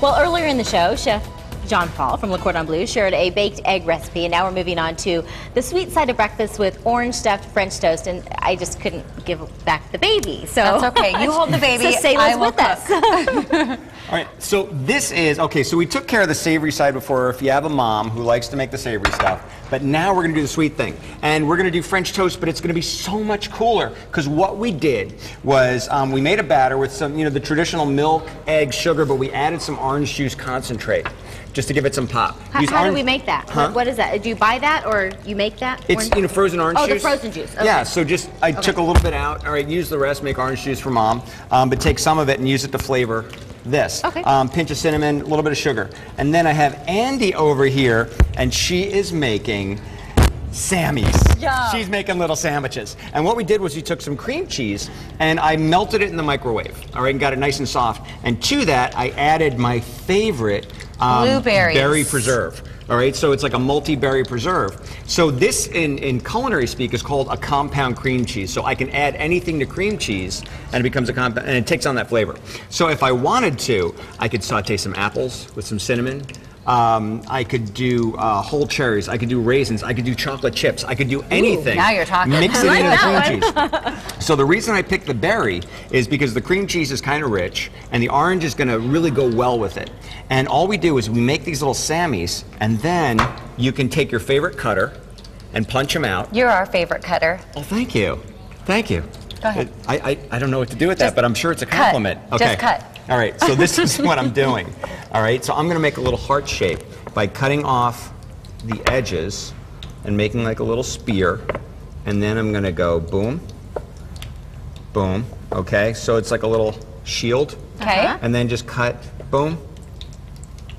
Well, earlier in the show, Chef John Paul from Le Cordon Bleu shared a baked egg recipe, and now we're moving on to the sweet side of breakfast with orange stuffed French toast, and I just couldn't give back the baby, so that's okay. You hold the baby. So Sayla's with us. All right, so this is, okay, so we took care of the savory side before if you have a mom who likes to make the savory stuff, but now we're gonna do the sweet thing. And we're gonna do French toast, but it's gonna be so much cooler, because what we did was we made a batter with some, the traditional milk, egg, sugar, but we added some orange juice concentrate, just to give it some pop. How do we make that? Huh? What is that? Do you buy that, or you make that? It's, frozen orange juice. Oh, the frozen juice. Okay. Yeah, so just, I took a little bit out, all right, use the rest, make orange juice for mom, but take some of it and use it to flavor this. Okay. Pinch of cinnamon, a little bit of sugar. And then I have Andy over here, and she is making Sammy's. Yeah. She's making little sandwiches. And what we did was we took some cream cheese and I melted it in the microwave, all right, and got it nice and soft. And to that, I added my favorite blueberries. Berry preserve. All right, so it's like a multi-berry preserve. So this, in culinary speak, is called a compound cream cheese. So I can add anything to cream cheese, and it becomes a compound, and it takes on that flavor. So if I wanted to, I could saute some apples with some cinnamon. I could do whole cherries. I could do raisins. I could do chocolate chips. I could do anything. Now you're talking. Mix it into the cream cheese. So the reason I picked the berry is because the cream cheese is kind of rich, and the orange is going to really go well with it. And all we do is we make these little Sammys, and then you can take your favorite cutter and punch them out. You're our favorite cutter. Oh, thank you. Thank you. Go ahead. I don't know what to do with that, but I'm sure it's a compliment. Cut. Okay. Just cut. All right, so this is what I'm doing. All right, so I'm going to make a little heart shape by cutting off the edges and making like a little spear. And then I'm going to go boom, boom. Okay, so it's like a little shield. Okay. And then just cut, boom,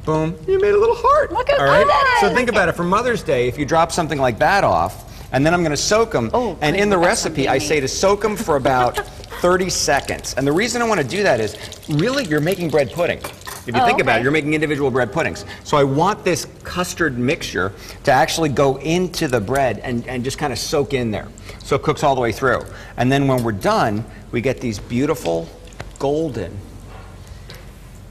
boom. You made a little heart. Look how all good right? that is. So think about it. For Mother's Day, if you drop something like that off, and then I'm going to soak them. Oh, and in the that's recipe, I say to soak them for about 30 seconds. And the reason I want to do that is, really, you're making bread pudding. If you think about it, you're making individual bread puddings. So I want this custard mixture to actually go into the bread and just kind of soak in there. So it cooks all the way through. And then when we're done, we get these beautiful golden,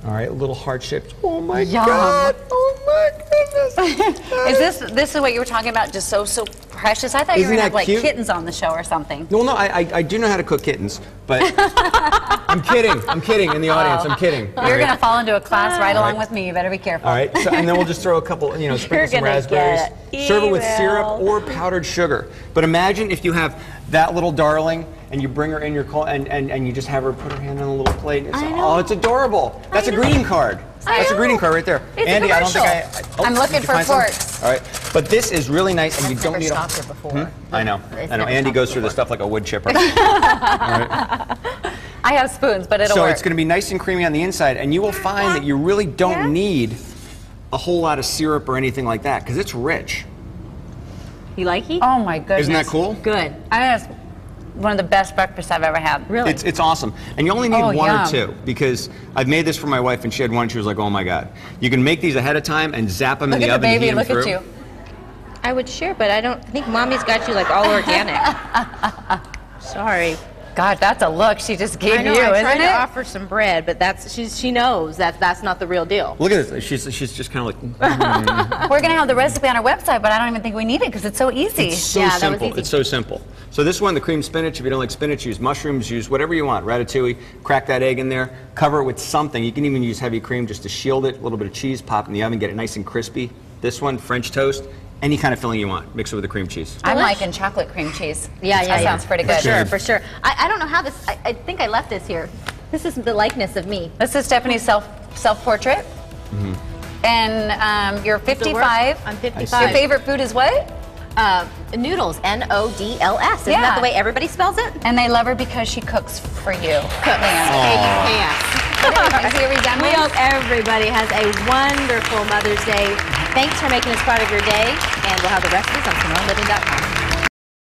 all right, little heart-shaped. Oh my Yum. God! Oh my goodness! Is this what you were talking about? Just so precious. I thought you were Isn't gonna have that like cute? kittens on the show or something. No, I do know how to cook kittens, but I'm kidding in the audience, I'm kidding. You're gonna fall into a class right along with me. You better be careful. All right, so, and then we'll just throw a couple, sprinkle some raspberries. Serve it with syrup or powdered sugar. But imagine if you have that little darling and you bring her in your and you just have her put her hand on a little plate. It's adorable. That's a greeting card. That's a greeting card right there. It's Andy, I don't think I'm looking did you for find some? forks. All right, but this is really nice, and you don't need stopped her before. I know. Andy goes through this stuff like a wood chipper. All right. I have spoons, but it'll So work. it's going to be nice and creamy on the inside, and you will find that you really don't need a whole lot of syrup or anything like that, because it's rich. You like it? Oh my goodness. Isn't that cool? Good. I think that's one of the best breakfasts I've ever had. Really? It's awesome. And you only need one yum. or two, because I've made this for my wife, and she had one, and she was like, oh my God. You can make these ahead of time and zap them in the oven and heat them Look through. at you. I would share, but I don't think Mommy's got you like all organic. Sorry. God, that's a look she just gave I know, you, I isn't tried to it? offer some bread, but she knows that's not the real deal. Look at this. She's just kind of like, We're gonna have the recipe on our website, but I don't even think we need it because it's so easy. It's so Yeah, that was simple. easy. It's so simple. So this one, the cream spinach, if you don't like spinach, use mushrooms, use whatever you want. Ratatouille, crack that egg in there, cover it with something. You can even use heavy cream just to shield it. A little bit of cheese, pop in the oven, get it nice and crispy. This one, French toast, any kind of filling you want. Mix it with the cream cheese. I'm liking chocolate cream cheese. Yeah, That sounds pretty good. For sure. I don't know how this, I think I left this here. This is the likeness of me. This is Stephanie's self-portrait. And you're 55. I'm Your 55. favorite food is what? Noodles, N-O-D-L-S. Isn't that the way everybody spells it? And they love her because she cooks for you. K-U-K-S. Here we done We with? hope everybody has a wonderful Mother's Day. Thanks for making this part of your day, and we'll have the recipes on SimoneLiving.com.